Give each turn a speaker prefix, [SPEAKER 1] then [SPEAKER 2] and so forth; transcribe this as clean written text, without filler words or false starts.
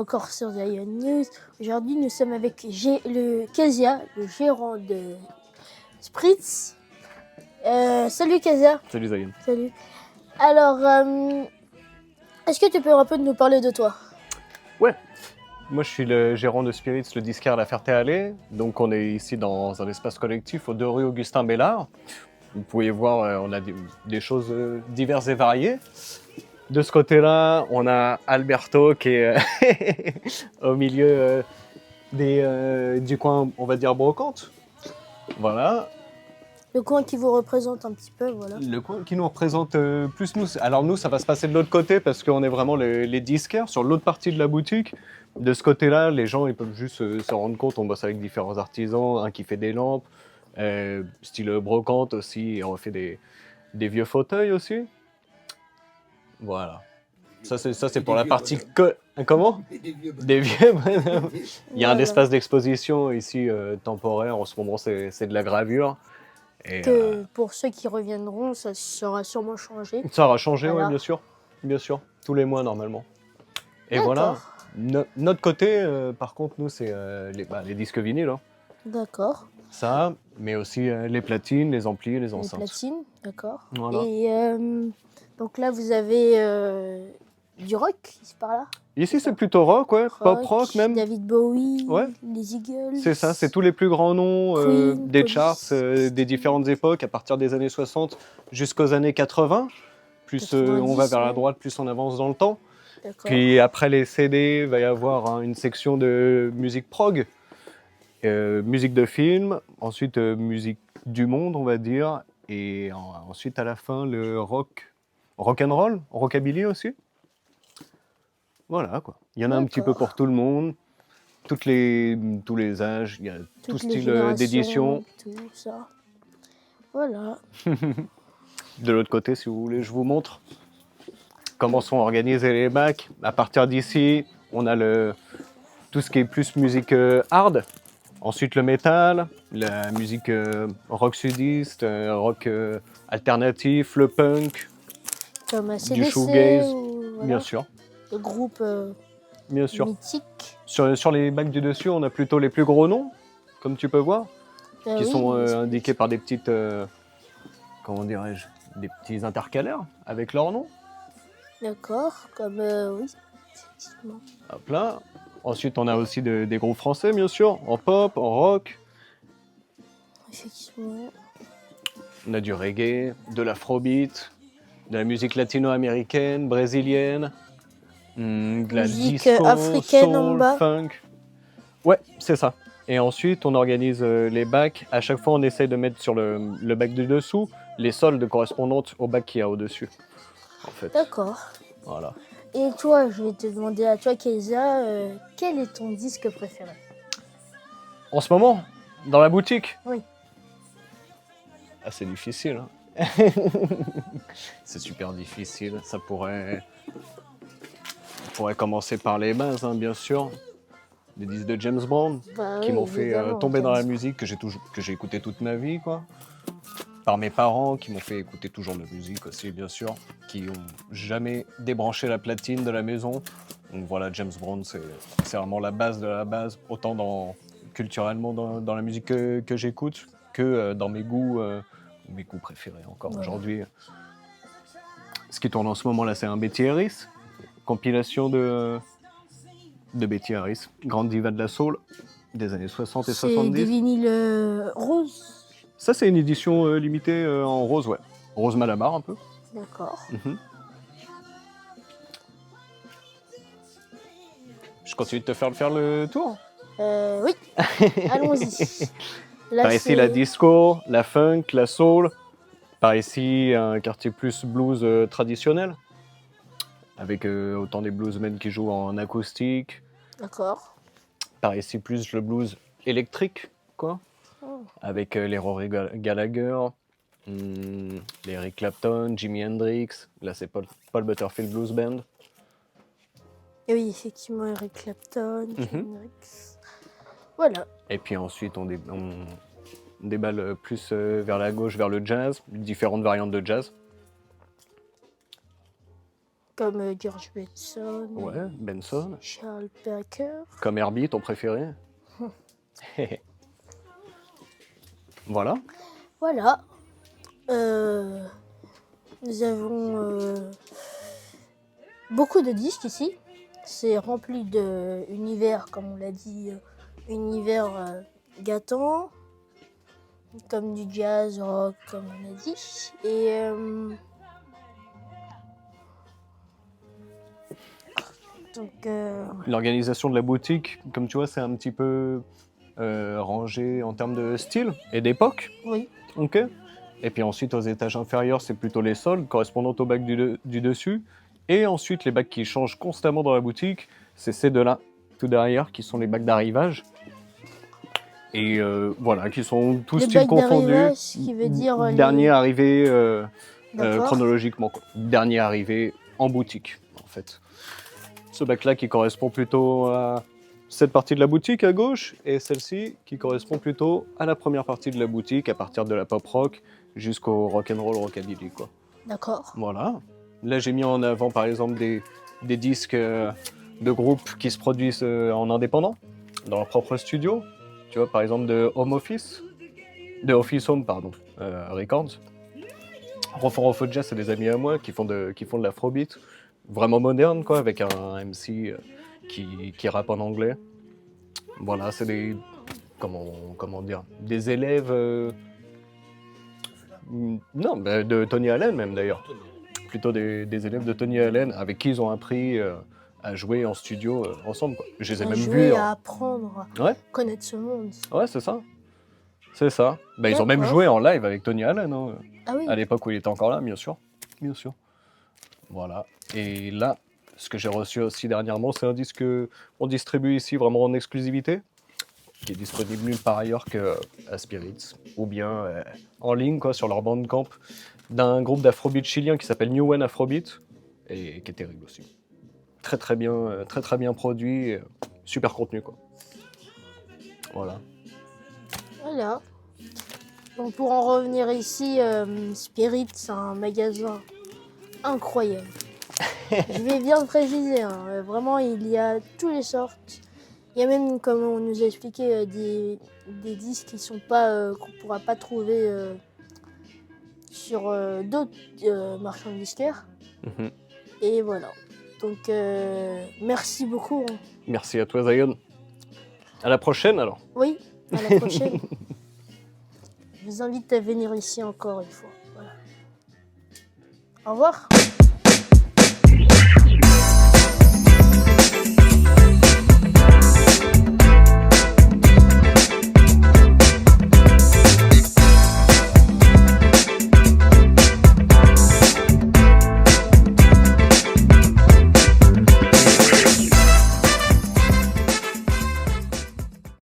[SPEAKER 1] encore sur Zion News. Aujourd'hui, nous sommes avec le Kezia, le gérant de Spritz. Salut Kezia.
[SPEAKER 2] Salut Zion.
[SPEAKER 1] Salut. Alors, est-ce que tu peux un peu nous parler de toi?
[SPEAKER 2] Ouais, moi je suis le gérant de Spirits, le disquaire La Ferté-Alais. Donc on est ici dans un espace collectif aux 2 rue Augustin Bellard. Vous pouvez voir, on a des choses diverses et variées. De ce côté-là, on a Alberto qui est au milieu du coin, on va dire, brocante. Voilà.
[SPEAKER 1] Le coin qui vous représente un petit peu, voilà.
[SPEAKER 2] Le coin qui nous représente plus nous. Alors nous, ça va se passer de l'autre côté parce qu'on est vraiment les disquaires sur l'autre partie de la boutique. De ce côté-là, les gens ils peuvent juste se rendre compte. On bosse avec différents artisans, un qui fait des lampes, style brocante aussi. Et on fait des vieux fauteuils aussi. Voilà. Ça c'est pour la partie comment? Des vieux. Il y a un espace d'exposition ici temporaire. En ce moment, c'est de la gravure. Et,
[SPEAKER 1] pour ceux qui reviendront, ça sera sûrement changé.
[SPEAKER 2] Ça aura changé,
[SPEAKER 1] Voilà.
[SPEAKER 2] oui, bien sûr, tous les mois normalement. Et
[SPEAKER 1] D'accord.
[SPEAKER 2] voilà, notre côté, par contre, nous, c'est les disques vinyles. Hein.
[SPEAKER 1] D'accord.
[SPEAKER 2] Ça, mais aussi les platines, les amplis, les enceintes.
[SPEAKER 1] Les platines, d'accord.
[SPEAKER 2] Voilà.
[SPEAKER 1] Et donc là, vous avez du rock, c'est par là?
[SPEAKER 2] Ici, c'est plutôt rock, ouais, pop rock même.
[SPEAKER 1] David Bowie,
[SPEAKER 2] Ouais.
[SPEAKER 1] les Eagles.
[SPEAKER 2] C'est ça, c'est tous les plus grands noms
[SPEAKER 1] Queen,
[SPEAKER 2] des
[SPEAKER 1] Police.
[SPEAKER 2] charts des différentes époques, à partir des années 60 jusqu'aux années 80. Plus
[SPEAKER 1] 90,
[SPEAKER 2] on va vers la
[SPEAKER 1] ouais.
[SPEAKER 2] droite, plus on avance dans le temps.
[SPEAKER 1] D'accord.
[SPEAKER 2] Puis après les CD, il va y avoir une section de musique prog, musique de film, ensuite musique du monde, on va dire, et ensuite à la fin le rock and roll, rockabilly aussi. Voilà quoi. Il y en a un petit peu pour tout le monde, tous les âges, il y a tout style d'édition.
[SPEAKER 1] Tout ça. Voilà.
[SPEAKER 2] De l'autre côté, si vous voulez, je vous montre comment sont organisés les bacs. À partir d'ici, on a tout ce qui est plus musique hard. Ensuite, le métal, la musique rock sudiste, rock alternatif, le punk,
[SPEAKER 1] Comme ACDC,
[SPEAKER 2] du shoegaze,
[SPEAKER 1] voilà.
[SPEAKER 2] bien sûr.
[SPEAKER 1] Le groupe
[SPEAKER 2] Bien sûr.
[SPEAKER 1] mythique.
[SPEAKER 2] Sur les bacs du dessus, on a plutôt les plus gros noms, comme tu peux voir, qui sont indiqués par des petites, comment dirais-je, des petits intercalaires avec leur nom.
[SPEAKER 1] D'accord, comme oui, effectivement.
[SPEAKER 2] Hop là. Ensuite, on a aussi des groupes français, bien sûr, en pop, en rock.
[SPEAKER 1] Effectivement.
[SPEAKER 2] On a du reggae, de l'afrobeat, de la musique latino-américaine, brésilienne, de la
[SPEAKER 1] Musique
[SPEAKER 2] disco,
[SPEAKER 1] africaine
[SPEAKER 2] soul,
[SPEAKER 1] en bas.
[SPEAKER 2] funk. Ouais, c'est ça. Et ensuite, on organise les bacs. À chaque fois, on essaye de mettre sur le bac du dessous les soldes correspondantes au bac qu'il y a au-dessus. En fait.
[SPEAKER 1] D'accord.
[SPEAKER 2] Voilà.
[SPEAKER 1] Et toi, je vais te demander à toi, Kezia, quel est ton disque préféré?
[SPEAKER 2] En ce moment, dans la boutique?
[SPEAKER 1] Oui.
[SPEAKER 2] Ah, c'est difficile. Hein. C'est super difficile. Ça pourrait commencer par les bases, hein, bien sûr. Des disques de James Bond qui m'ont fait tomber dans la musique que j'ai écouté toute ma vie, quoi. Par mes parents qui m'ont fait écouter toujours de la musique aussi, bien sûr, qui n'ont jamais débranché la platine de la maison. Donc voilà, James Bond, c'est vraiment la base de la base, autant culturellement dans la musique que j'écoute que dans mes goûts préférés encore aujourd'hui. Ce qui tourne en ce moment là, c'est un Betty Harris, compilation de Betty Harris, grande diva de la soul des années 60 et 70.
[SPEAKER 1] C'est des vinyles roses.
[SPEAKER 2] Ça, c'est une édition limitée en rose, ouais. Rose Malabar, un peu.
[SPEAKER 1] D'accord.
[SPEAKER 2] Je continue de te faire le tour.
[SPEAKER 1] Oui. Allons-y.
[SPEAKER 2] Par ici, la disco, la funk, la soul. Par ici, un quartier plus blues traditionnel. Avec autant des bluesmen qui jouent en acoustique.
[SPEAKER 1] D'accord.
[SPEAKER 2] Par ici, plus le blues électrique, quoi. Avec les Rory Gallagher, les Eric Clapton, Jimi Hendrix. Là, c'est Paul Butterfield Blues Band.
[SPEAKER 1] Et oui, effectivement, Eric Clapton, Jimi Hendrix. Voilà.
[SPEAKER 2] Et puis ensuite, on déballe plus vers la gauche, vers le jazz, différentes variantes de jazz.
[SPEAKER 1] comme George Benson,
[SPEAKER 2] Ouais, Benson.
[SPEAKER 1] Charles Parker.
[SPEAKER 2] Comme Herbie, ton préféré. Voilà.
[SPEAKER 1] Voilà. Nous avons beaucoup de disques ici. C'est rempli d'univers, comme on l'a dit, univers gâtant, comme du jazz, rock, comme on a dit. Et donc,
[SPEAKER 2] L'organisation de la boutique, comme tu vois, c'est un petit peu rangé en termes de style et d'époque.
[SPEAKER 1] oui,
[SPEAKER 2] Ok. Et puis ensuite, aux étages inférieurs, c'est plutôt les soldes correspondant aux bacs du dessus. Et ensuite, les bacs qui changent constamment dans la boutique, c'est ces deux-là, tout derrière, qui sont les bacs d'arrivage. Et voilà, qui sont tous
[SPEAKER 1] le
[SPEAKER 2] styles
[SPEAKER 1] bac
[SPEAKER 2] confondus.
[SPEAKER 1] d'arrivage, ce qui veut dire
[SPEAKER 2] Dernier arrivé
[SPEAKER 1] D'accord.
[SPEAKER 2] chronologiquement, quoi. Dernier arrivé en boutique, en fait. Ce bac-là qui correspond plutôt à cette partie de la boutique à gauche, et celle-ci qui correspond plutôt à la première partie de la boutique, à partir de la pop rock jusqu'au rock'n'roll rockabilly, quoi.
[SPEAKER 1] D'accord.
[SPEAKER 2] Voilà. Là, j'ai mis en avant, par exemple, des disques de groupes qui se produisent en indépendant, dans leur propre studio. Tu vois, par exemple, de Office Home, pardon, Records. Rofor Jazz, c'est des amis à moi qui font de l'afrobeat, vraiment moderne, quoi, avec un MC qui rappe en anglais. Voilà, c'est des... Comment dire, des élèves... non, de Tony Allen même d'ailleurs. Plutôt des élèves de Tony Allen avec qui ils ont appris à jouer en studio ensemble, quoi. Je les ai
[SPEAKER 1] À
[SPEAKER 2] même
[SPEAKER 1] jouer,
[SPEAKER 2] vus.
[SPEAKER 1] à apprendre, à
[SPEAKER 2] Ouais,
[SPEAKER 1] connaître ce monde.
[SPEAKER 2] ouais, c'est ça. C'est ça. Bah, ils ont même
[SPEAKER 1] D'accord.
[SPEAKER 2] joué en live avec Tony Allen, hein,
[SPEAKER 1] Ah oui,
[SPEAKER 2] à l'époque où il était encore là, bien sûr. Bien sûr. Voilà. Et là, ce que j'ai reçu aussi dernièrement, c'est un disque qu'on distribue ici vraiment en exclusivité, qui est disponible nulle part ailleurs qu'à Spirits, ou bien en ligne, quoi, sur leur Bandcamp, d'un groupe d'afrobeat chilien qui s'appelle New One Afrobeat, et qui est terrible aussi. Très très bien produit, super contenu, quoi. Voilà.
[SPEAKER 1] voilà. Donc pour en revenir ici, Spirit, c'est un magasin incroyable. Je vais bien le préciser, hein. Vraiment, il y a toutes les sortes. Il y a même, comme on nous a expliqué, des disques qui sont pas, qu'on ne pourra pas trouver sur d'autres marchands de disquaires.
[SPEAKER 2] Mhm.
[SPEAKER 1] Et voilà. Donc, merci beaucoup.
[SPEAKER 2] Merci à toi, Zion. À la prochaine, alors.
[SPEAKER 1] Oui, à la prochaine. Je vous invite à venir ici encore une fois. Voilà. Au revoir.